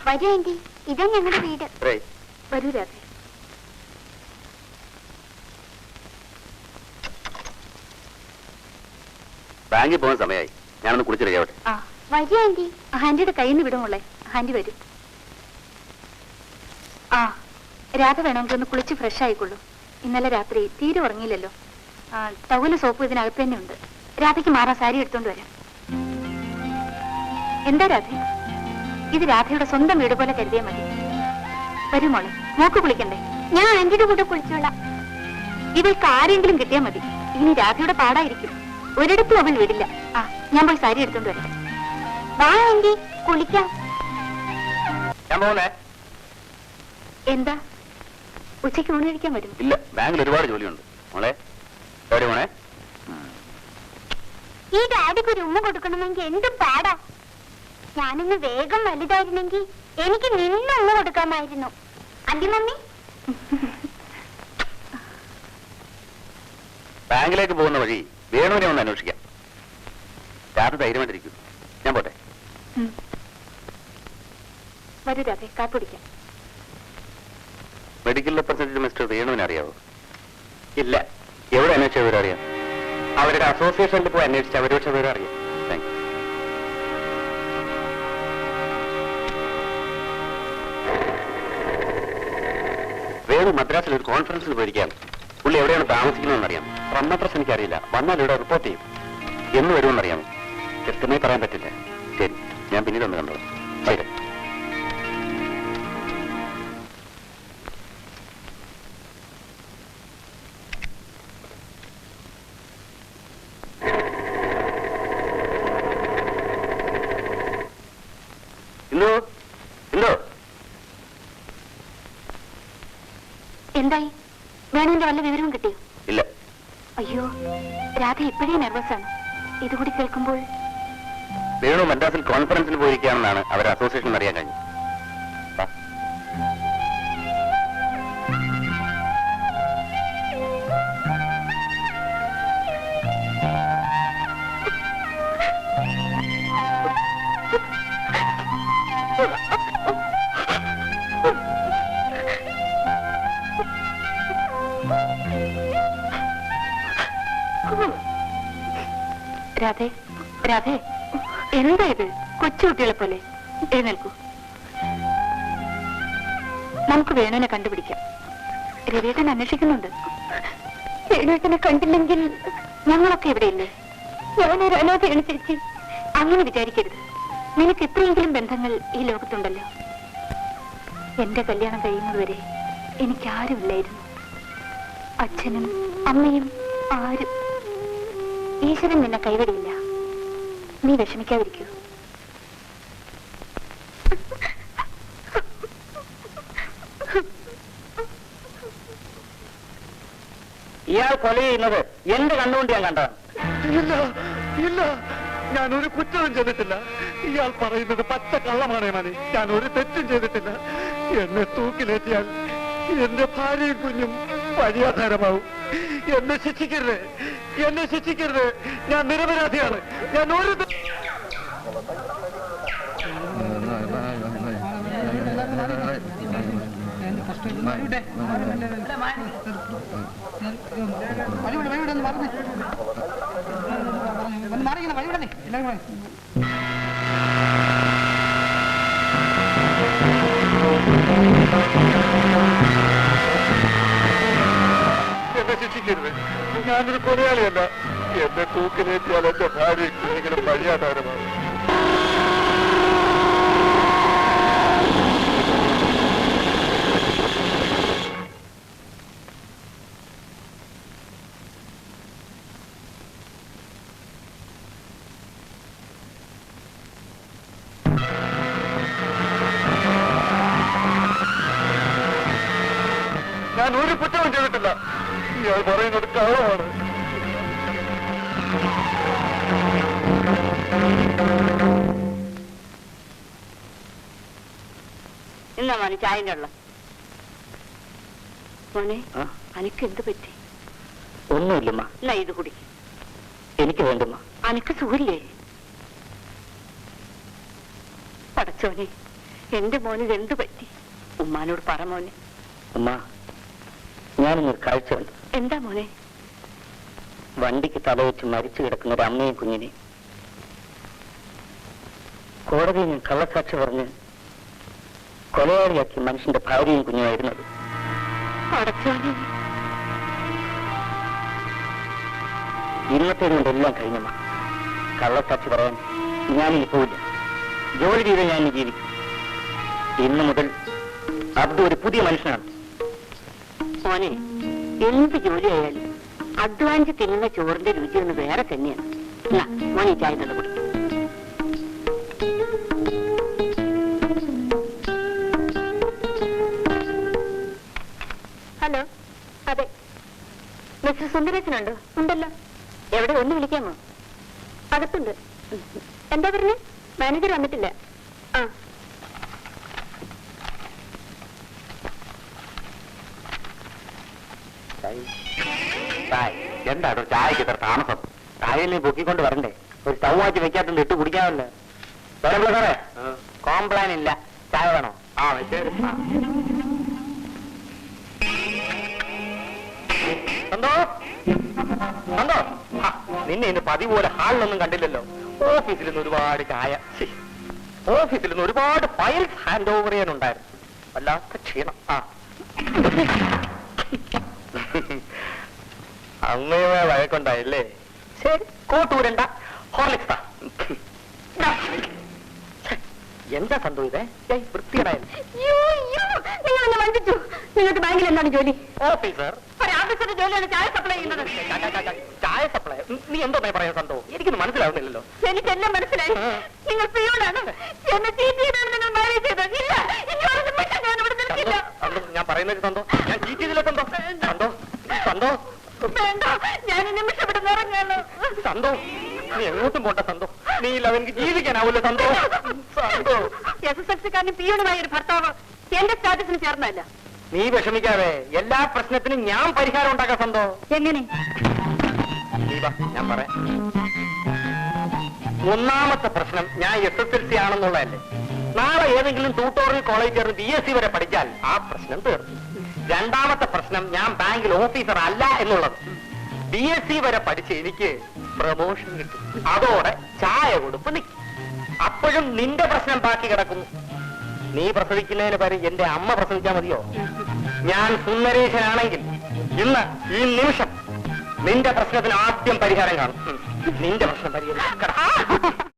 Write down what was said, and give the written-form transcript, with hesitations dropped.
വരൂ ആന്റി, ഇതാ ഞങ്ങളുടെ വീട്. വരൂ രാധ. ബാങ്കിൽ പോകുന്ന സമയമായി, ഞാനൊന്ന് കുളിച്ച് റെഡിയാവട്ടെ. വരൂ ആന്റി, ആന്റിയുടെ കയ്യിൽ നിന്ന് വിടുമുള്ളേ. ആന്റി വരും. രാധ വേണമെങ്കിൽ ഒന്ന് കുളിച്ച് ഫ്രഷ് ആയിക്കൊള്ളൂ. ഇന്നലെ രാത്രി തീരെ ഉറങ്ങിയില്ലല്ലോ. ടവല് സോപ്പ് ഇതിനകത്ത് തന്നെ ഉണ്ട്. രാധയ്ക്ക് മാറാൻ സാരി എടുത്തോണ്ട് വരാം. എന്താ രാധ, ഇത് രാധയുടെ സ്വന്തം വീട് പോലെ കരുതിയാൽ മതി. വരൂ മോളെ, മോക്ക് കുളിക്കണ്ടേ? ഞാൻ ആന്റിയുടെ കൂടെ കുളിച്ചോളാം. ഇവൾക്ക് ആരെങ്കിലും കിട്ടിയാൽ മതി. ഇനി രാധയുടെ പാടായിരിക്കും. ഒരിടത്തും അവൾ വിടില്ല. ഞാൻ പോയി സാരി എടുത്തോണ്ട് വരാം. വാ ആന്റി, കുളിക്കാം. എന്താ, ഉച്ചയ്ക്ക് ഊണ് കഴിക്കാൻ വരും? ഇല്ല, ബാങ്കിൽ ഒരുപാട് ജോലിയുണ്ട് മോളെ. എവിടെ മോളെ? ഈ ഡാഡിക്ക് ഒരു ഉമ്മ കൊടുക്കണമെങ്കിൽ എന്തും പാടാ. ഞാനിന്ന് വേഗം വലുതായിരുന്നെങ്കിൽ എനിക്ക് നിന്ന് ഉമ്മ കൊടുക്കാമായിരുന്നു. അല്ലേ മമ്മി? ബാങ്കിലേക്ക് പോകുന്ന വഴി വേണുവിനെ ഒന്ന് അന്വേഷിക്കാം. രാധ ധൈര്യമായിട്ടിരിക്കും. ഞാൻ പോട്ടെ. വരൂ രാധ, കാപ്പിടിക്കാം. മെഡിക്കൽ റെപ്രസെന്റേറ്റീവ് മിസ്റ്റർ വേണുവിനെ അറിയാവോ? ഇല്ല. എവിടെ അന്വേഷിച്ച വിവരം അറിയാം? അവരുടെ അസോസിയേഷനിൽ പോയി അന്വേഷിച്ച അവരോട് വിവരം അറിയാം. Thank you. വേണു മദ്രാസിൽ ഒരു കോൺഫറൻസിൽ പോയിരിക്കുകയാണ്. പുള്ളി എവിടെയാണ് താമസിക്കുന്നതെന്നറിയാം. ഫ്രം അഡ്രസ് എനിക്കറിയില്ല. വന്നാൽ ഇവിടെ റിപ്പോർട്ട് ചെയ്യും. എന്ന് വരുമെന്നറിയാമോ? കൃത്യമായി പറയാൻ പറ്റില്ല. ശരി, ഞാൻ പിന്നീട് ഒന്ന് കണ്ടോളാം. ശരി. എന്തായി? വേണുവിന്റെ വല്ല വിവരവും കിട്ടിയോ? ഇല്ല. അയ്യോ, രാധ ഇപ്പോഴേ നെർവസാണ്. ഇതുകൂടി കേൾക്കുമ്പോൾ. വേണു മദ്രാസിൽ കോൺഫറൻസിൽ പോയിരിക്കുകയാണെന്നാണ് അവരുടെ അസോസിയേഷൻ അറിയാൻ കഴിഞ്ഞു. രാധേ, രാധേ, എന്താ ഇത്? കൊച്ചുകുട്ടികളെ പോലെ എഴുന്നേൽക്കൂ. നമുക്ക് വേണുവിനെ കണ്ടുപിടിക്കാം. രവിയേട്ടൻ അന്വേഷിക്കുന്നുണ്ട്. വേണുവേട്ടനെ കണ്ടില്ലെങ്കിൽ ഞങ്ങളൊക്കെ ഇവിടെയില്ലേ? ഞാനൊരു അനാഥയാണ് ചേച്ചി. അങ്ങനെ വിചാരിക്കരുത്. നിനക്ക് എത്രയെങ്കിലും ബന്ധങ്ങൾ ഈ ലോകത്തുണ്ടല്ലോ. എന്റെ കല്യാണം കഴിയുന്നതുവരെ എനിക്കാരുമില്ലായിരുന്നു. അച്ഛനും അമ്മയും ആരും. ഈശ്വരൻ നിന്നെ കൈവിടില്ല. നീ വിഷമിക്കാതിരിക്കൂ. ഇയാൾ കൊല ചെയ്യുന്നത് എന്റെ കണ്ണുകൊണ്ട് ഞാൻ കണ്ടതാണ്. ഇല്ല, ഇല്ല, ഞാനൊരു കുറ്റവും ചെയ്തിട്ടില്ല. ഇയാൾ പറയുന്നത് പച്ച കള്ളമാണ് മതി. ഞാൻ ഒരു തെറ്റും ചെയ്തിട്ടില്ല. എന്നെ തൂക്കിലേറ്റിയാൽ എന്റെ ഭാര്യയും കുഞ്ഞും വഴിയാധാരമാവും. എന്നെ ശിക്ഷിക്കരുത്, എന്നെ ശിക്ഷിക്കരുത്. ഞാൻ നിരപരാധിയാണ്. ഞാൻ ഒരു എന്നെ ശിക്ഷിക്കരുത്. ഞാനൊരു കൊലയാളിയല്ല. എന്നെ തൂക്കിലേറ്റിയാൽ എന്റെ ഭാര്യയും കുഞ്ഞിനും വഴിയാധാരമാണ്. ഞാൻ ഒരു കുറ്റവും ചെയ്തിട്ടില്ല. ഇയാൾ പറയുന്നത് കള്ളമാണ്. എന്നാ മോനെ ചായന്റെ ഉള്ള മോനെ, അനക്ക് എന്ത് പറ്റി? ഒന്നുമില്ലമ്മ. എന്നാ ഇത് കുടി. എനിക്ക് വേണ്ടമ്മ. അനക്ക് സുഖില്ലേ? പടച്ചോനെ, എന്റെ മോനിത് എന്തു പറ്റി? ഉമ്മാനോട് പറ മോനെ. ഉമ്മ, ഞാനിന്നൊരു കാഴ്ച കണ്ടു. എന്താ മോനെ? വണ്ടിക്ക് തലവെച്ച് മരിച്ചു കിടക്കുന്ന ഒരു അമ്മയും കുഞ്ഞിനെ കോടതിയിൽ ഞാൻ കള്ളസാക്ഷി പറഞ്ഞ് കൊലയാളിയാക്കി മനുഷ്യന്റെ ഭാര്യയും കുഞ്ഞുമായിരുന്നത്. അടച്ചോനെ. ഇന്നത്തെ കൊണ്ട് എല്ലാം കഴിഞ്ഞമ്മ. കള്ളസാക്ഷി പറയാൻ ഞാനിനി പോവില്ല. ജോലി ചെയ്ത് ഞാൻ ഇനി ജീവിക്കും. ഇന്നു മുതൽ അബ്ദു ഒരു പുതിയ മനുഷ്യനാണ്. മോനെ, എന്ത് ജോലിയായാലും അധ്വാനിച്ച് തിന്നുന്ന ചോറിന്റെ രുചിയൊന്ന് വേറെ തന്നെയാണ്. മോനെ ചായ തന്നെ കൊടുക്കും. ഹലോ, അതെ, മിസ്റ്റർ സുന്ദരേശനുണ്ടോ? ഉണ്ടല്ലോ. എവിടെ? ഒന്ന് വിളിക്കാമോ? അകത്തുണ്ട്. എന്താ പറഞ്ഞേ? മാനേജർ വന്നിട്ടില്ല. ആ, എന്താണോ ചായക്ക് ഇത്ര താമസം? ചായയിൽ പൊക്കിക്കൊണ്ട് വരണ്ടേ? ഒരു സ്റ്റൗ മാറ്റി വെക്കാത്തത് ഇട്ട് കുടിക്കാമല്ലോ. സാറേ, കോംപ്ലാൻ ഇല്ല. ചായ വേണോ? ആ, ശരി. സന്തോ സന്തോ, നിന്നെ ഇന്ന് പതിവ് പോലെ ഹാളിലൊന്നും കണ്ടില്ലല്ലോ. ഓഫീസിൽ നിന്ന് ഒരുപാട് ചായ, ഓഫീസിൽ നിന്ന് ഒരുപാട് ഫയൽസ് ഹാൻഡ് ഓവർ ചെയ്യാനുണ്ടായിരുന്നു. വല്ലാത്ത ക്ഷീണം. ആ, അമ്മയുമായി വഴക്കുണ്ടായില്ലേ? ശരി, കോട്ടൂരണ്ട. ഹോർലിക്സ്. എന്താ സന്തോ ഇത്? വൃത്തിയുണ്ടായിരുന്നു. നിങ്ങൾ എന്നെ വഞ്ചിച്ചു. നിങ്ങൾക്ക് ബാങ്കിൽ എന്താണ് ജോലി? ഓഫീസർ. ഓഫീസറുടെ ജോലിയാണ് ചായ സപ്ലൈ ചെയ്യുന്നത്. ചായ സപ്ലൈ? നീ എന്തോ പറയാൻ സന്തോ? എനിക്കൊന്നും മനസ്സിലാവുന്നില്ലല്ലോ. എനിക്കെല്ലാം മനസ്സിലായി. നിങ്ങൾ പിയോടാണ്. എന്നെ ചീറ്റ് ചെയ്താണ് നിങ്ങൾ മാരേജ് ചെയ്തത്. ഇല്ല, ഇനി ഒരു നിമിഷം ഞാൻ ഇവിടെ നിൽക്കില്ല. ഞാൻ പറയുന്നത് സന്തോ, ഞാൻ ചീറ്റ് ചെയ്തില്ല സന്തോ. സന്തോ, സന്തോ, വേണ്ട, ഞാൻ ഈ നിമിഷം ഇവിടെ നിറങ്ങാണ്. സന്തോ, നീ എങ്ങോട്ടും പോണ്ട സന്തോ. നീ ഇല്ല, എനിക്ക് ജീവിക്കാനാവൂല്ലോ സന്തോ. സന്തോ, SSLC-കാരനും പിയോണുമായ ഒരു ഭർത്താവ് എന്റെ സ്റ്റാറ്റസിന് ചേർന്നല്ല. നീ വിഷമിക്കാതെ. എല്ലാ പ്രശ്നത്തിനും ഞാൻ പരിഹാരം ഉണ്ടാക്കാം സന്തോ. എങ്ങനെ? നീ വാ, ഞാൻ പറയാം. ഒന്നാമത്തെ പ്രശ്നം, ഞാൻ SSLC ആണെന്നുള്ളതല്ലേ. നാളെ ഏതെങ്കിലും ട്യൂട്ടോറിയൽ കോളേജ് ചേർന്ന് BSc വരെ പഠിച്ചാൽ ആ പ്രശ്നം തീർന്നു. രണ്ടാമത്തെ പ്രശ്നം, ഞാൻ ബാങ്കിൽ ഓഫീസർ അല്ല എന്നുള്ളത്. BSc വരെ പഠിച്ച് എനിക്ക് പ്രമോഷൻ കിട്ടും. അതോടെ ചായ കൊടുപ്പ് നിൽക്കും. അപ്പോഴും നിന്റെ പ്രശ്നം ബാക്കി കിടക്കുന്നു. നീ പ്രസവിക്കുന്നതിന് പകരം എന്റെ അമ്മ പ്രസവിച്ചാൽ മതിയോ? ഞാൻ സുന്ദരേശനാണെങ്കിൽ ഇന്ന് ഈ നിമിഷം നിന്റെ പ്രശ്നത്തിന് ആദ്യം പരിഹാരം കാണും. നിന്റെ പ്രശ്നം പരിഹരിക്കണം.